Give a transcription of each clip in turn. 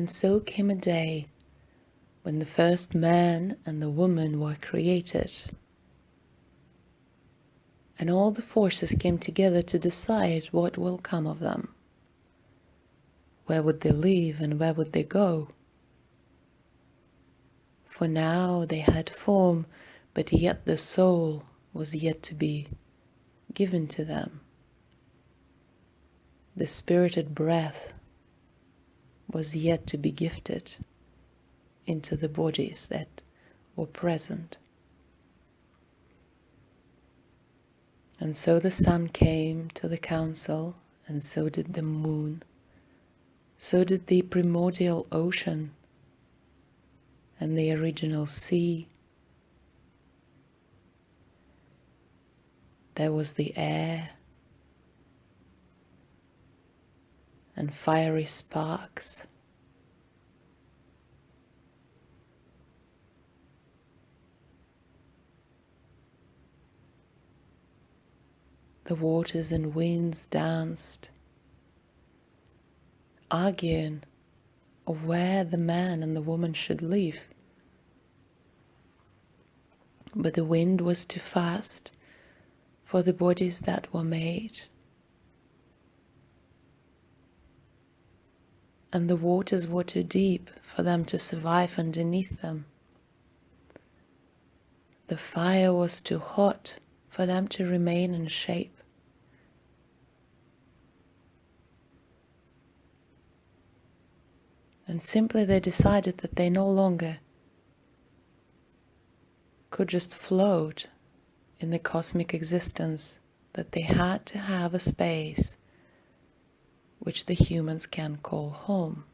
And so came a day when the first man and the woman were created, and all the forces came together to decide what will come of them. Where would they live and where would they go? For now they had form, but yet the soul was yet to be given to them. The spirited breath was yet to be gifted into the bodies that were present. And so the sun came to the council, and so did the moon, so did the primordial ocean and the original sea. There was the air and fiery sparks. The waters and winds danced, arguing of where the man and the woman should live. But the wind was too fast for the bodies that were made, and the waters were too deep for them to survive underneath them. The fire was too hot for them to remain in shape. And simply they decided that they no longer could just float in the cosmic existence, that they had to have a space which the humans can call home.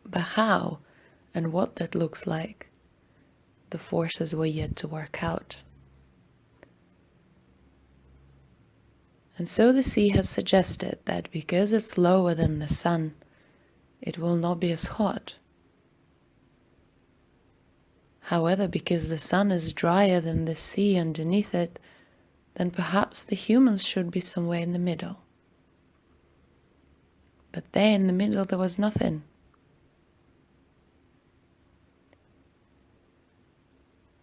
But how and what that looks like, the forces were yet to work out. And so the sea has suggested that because it's lower than the sun, it will not be as hot. However, because the sun is drier than the sea underneath it, then perhaps the humans should be somewhere in the middle. But there in the middle there was nothing.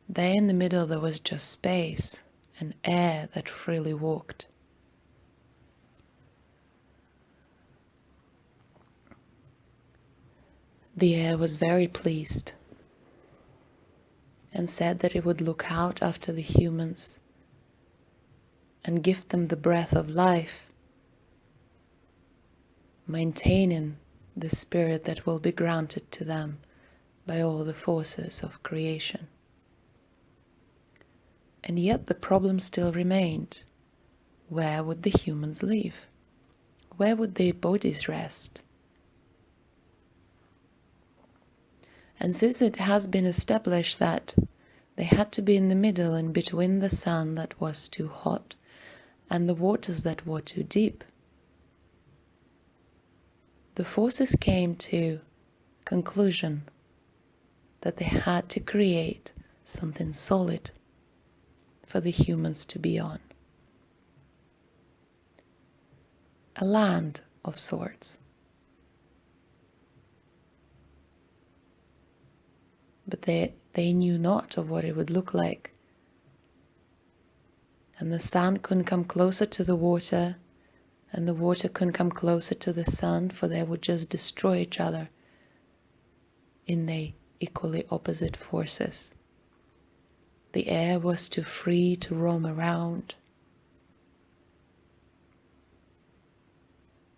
There in the middle there was just space and air that freely walked. The air was very pleased and said that it would look out after the humans and give them the breath of life, maintaining the spirit that will be granted to them by all the forces of creation. And yet the problem still remained. Where would the humans live? Where would their bodies rest? And since it has been established that they had to be in the middle and between the sun that was too hot and the waters that were too deep, the forces came to conclusion that they had to create something solid for the humans to be on. A land of sorts. But they knew not of what it would look like. And the sun couldn't come closer to the water, and the water couldn't come closer to the sun, for they would just destroy each other in the equally opposite forces. The air was too free to roam around.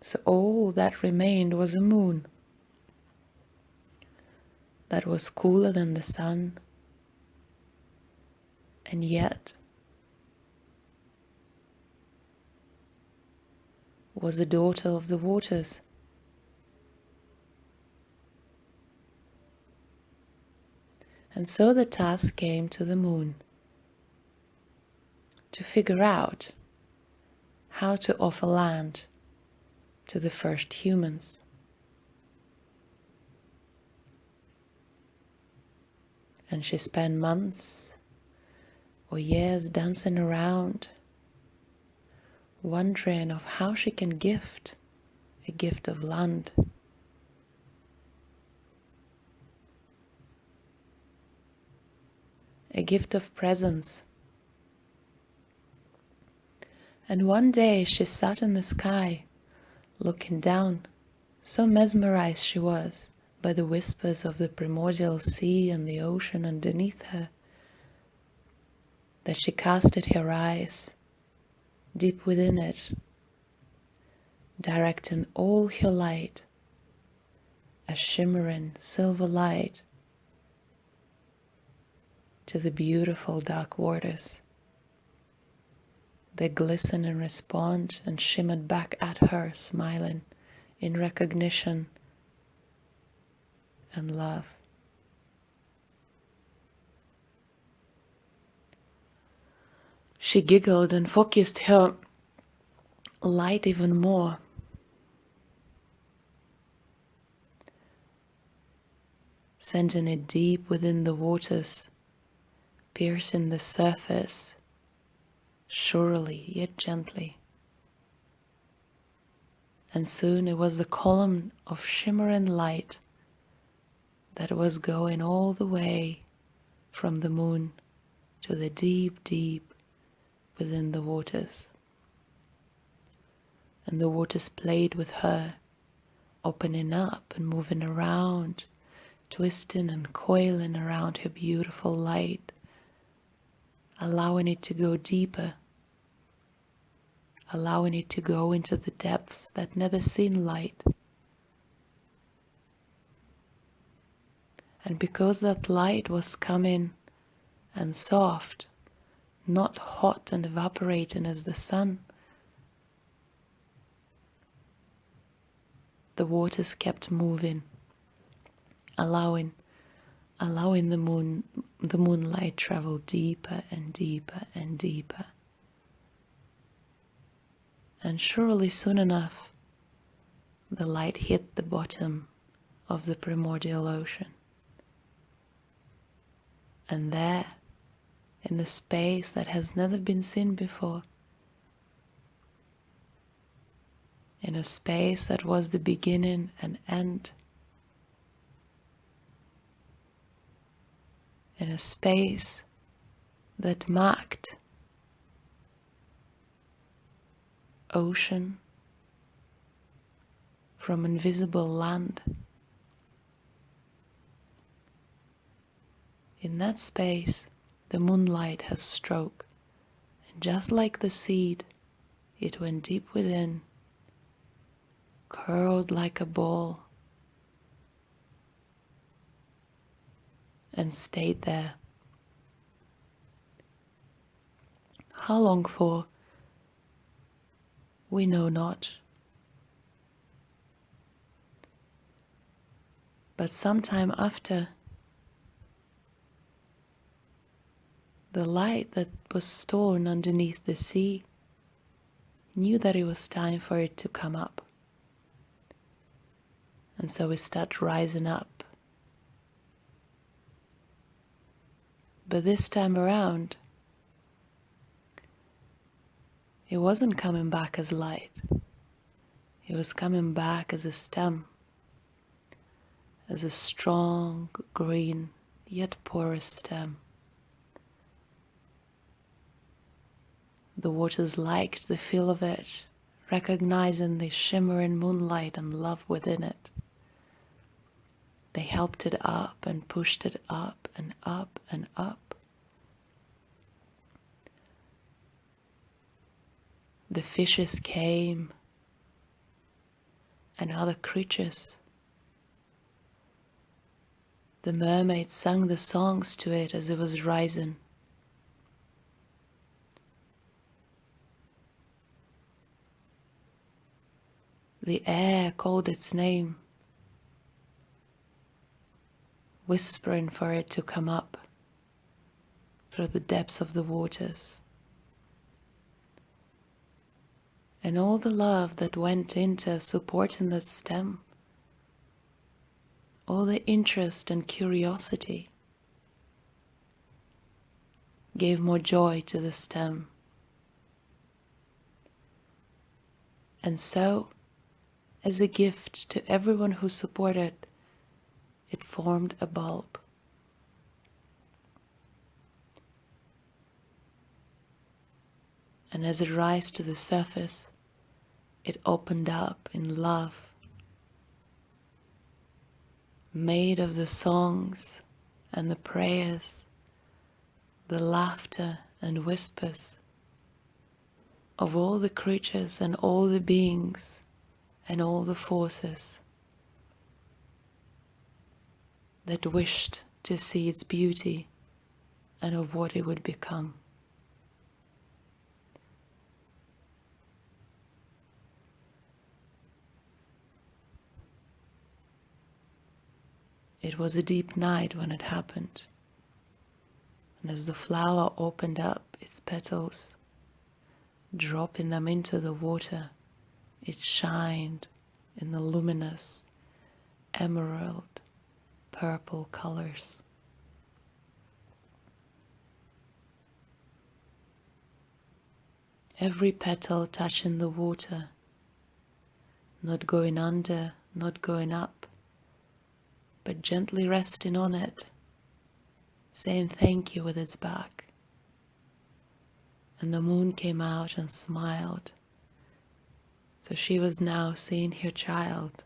So all that remained was a moon that was cooler than the sun, and yet was a daughter of the waters. And so the task came to the moon to figure out how to offer land to the first humans. And she spent months or years dancing around, wondering of how she can gift a gift of land a gift of presence. And one day she sat in the sky, looking down. So mesmerized she was by the whispers of the primordial sea and the ocean underneath her, that she casted her eyes deep within it, directing all her light, a shimmering silver light, to the beautiful dark waters. They glistened and responded and shimmered back at her, smiling in recognition and love. She giggled and focused her light even more. Sending it deep within the waters, piercing the surface, surely yet gently. And soon it was the column of shimmering light that was going all the way from the moon to the deep, deep within the waters. And the waters played with her, opening up and moving around, twisting and coiling around her beautiful light, allowing it to go deeper, allowing it to go into the depths that never seen light. And because that light was coming and soft, not hot and evaporating as the sun, the waters kept moving, allowing the moonlight travel deeper and deeper and deeper. And surely soon enough, the light hit the bottom of the primordial ocean. And there, in the space that has never been seen before, in a space that was the beginning and end, in a space that marked ocean from invisible land. In that space, the moonlight has struck, and just like the seed, it went deep within, curled like a ball, and stayed there. How long for? We know not. But sometime after, the light that was stored underneath the sea knew that it was time for it to come up. And so it started rising up. But this time around, it wasn't coming back as light. It was coming back as a stem, as a strong, green, yet porous stem. The waters liked the feel of it, recognizing the shimmering moonlight and love within it. They helped it up and pushed it up and up and up. The fishes came and other creatures. The mermaids sang the songs to it as it was rising. The air called its name, whispering for it to come up through the depths of the waters. And all the love that went into supporting that stem, all the interest and curiosity, gave more joy to the stem. And so, as a gift to everyone who supported, it formed a bulb. And as it rose to the surface, it opened up in love, made of the songs and the prayers, the laughter and whispers of all the creatures and all the beings and all the forces that wished to see its beauty and of what it would become. It was a deep night when it happened, and as the flower opened up its petals, dropping them into the water, it shined in the luminous emerald purple colors. Every petal touching the water, not going under, not going up, but gently resting on it, saying thank you with its back. And the moon came out and smiled. So she was now seeing her child,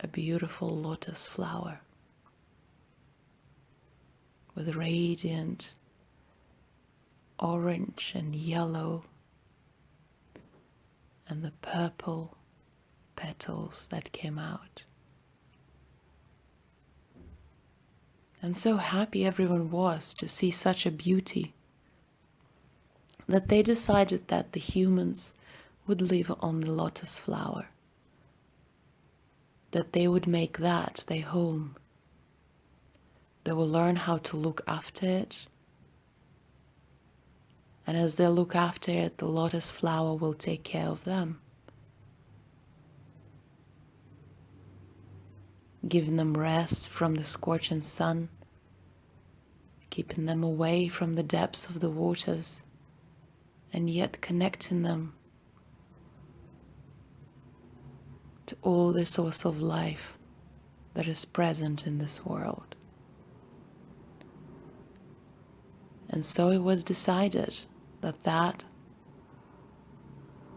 a beautiful lotus flower with radiant orange and yellow and the purple petals that came out. And so happy everyone was to see such a beauty that they decided that the humans would live on the lotus flower, that they would make that their home. They will learn how to look after it, and as they look after it, the lotus flower will take care of them, giving them rest from the scorching sun, keeping them away from the depths of the waters, and yet connecting them to all the source of life that is present in this world. And so it was decided that that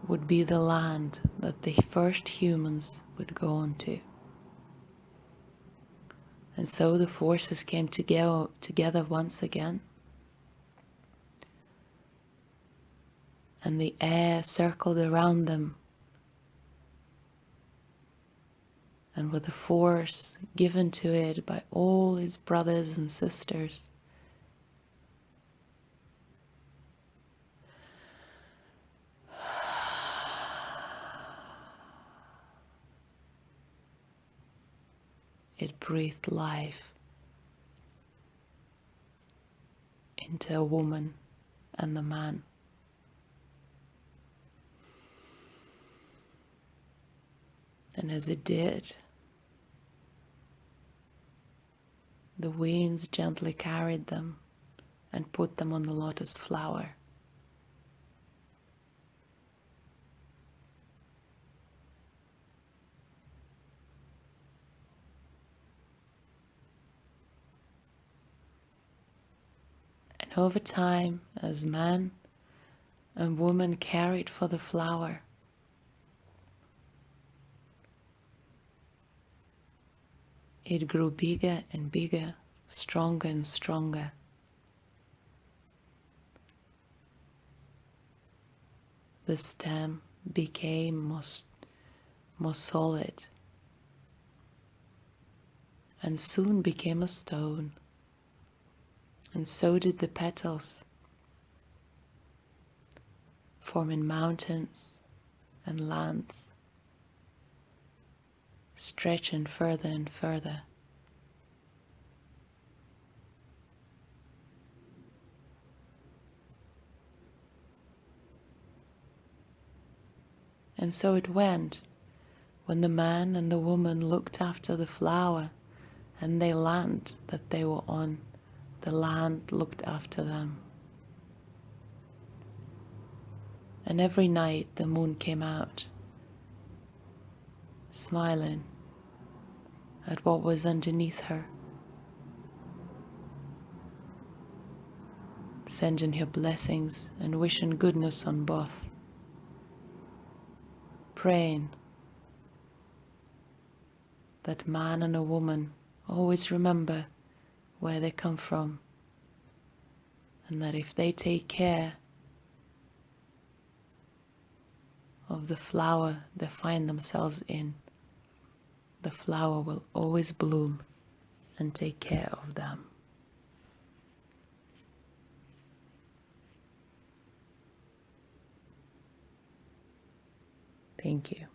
would be the land that the first humans would go on to. And so the forces came together once again, and the air circled around them, and with the force given to it by all his brothers and sisters, it breathed life into a woman and the man. And as it did, the winds gently carried them and put them on the lotus flower. And over time, as man and woman carried for the flower, it grew bigger and bigger, stronger and stronger. The stem became more solid, and soon became a stone, and so did the petals, forming mountains and lands, stretching further and further. And so it went, when the man and the woman looked after the flower, and the land that they were on, the land looked after them. And every night the moon came out, smiling at what was underneath her. sending her blessings and wishing goodness on both. Praying that man and a woman always remember where they come from, and that if they take care of the flower they find themselves in, the flower will always bloom and take care of them. Thank you.